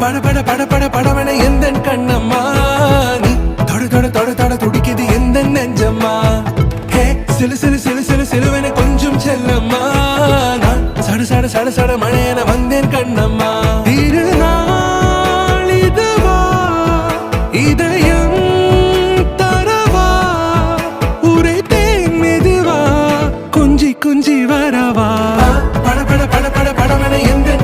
பட பட பட பட படவன எந்த கண்ணம்மா நீ தொட தொட தொட தொட துடிக்குது எந்த நெஞ்சம்மா ஹே சிலு சிலு சிலு சிலு சிலுவன கொஞ்சம் செல்லம்மா நான் சட சட சட சட மழையன வந்தேன் கண்ணம்மா திருநாள் இதுவா இதயம் தரவா உரைத்தேன் மெதுவா கொஞ்சி கொஞ்சி வரவா பட பட பட பட படவன எந்த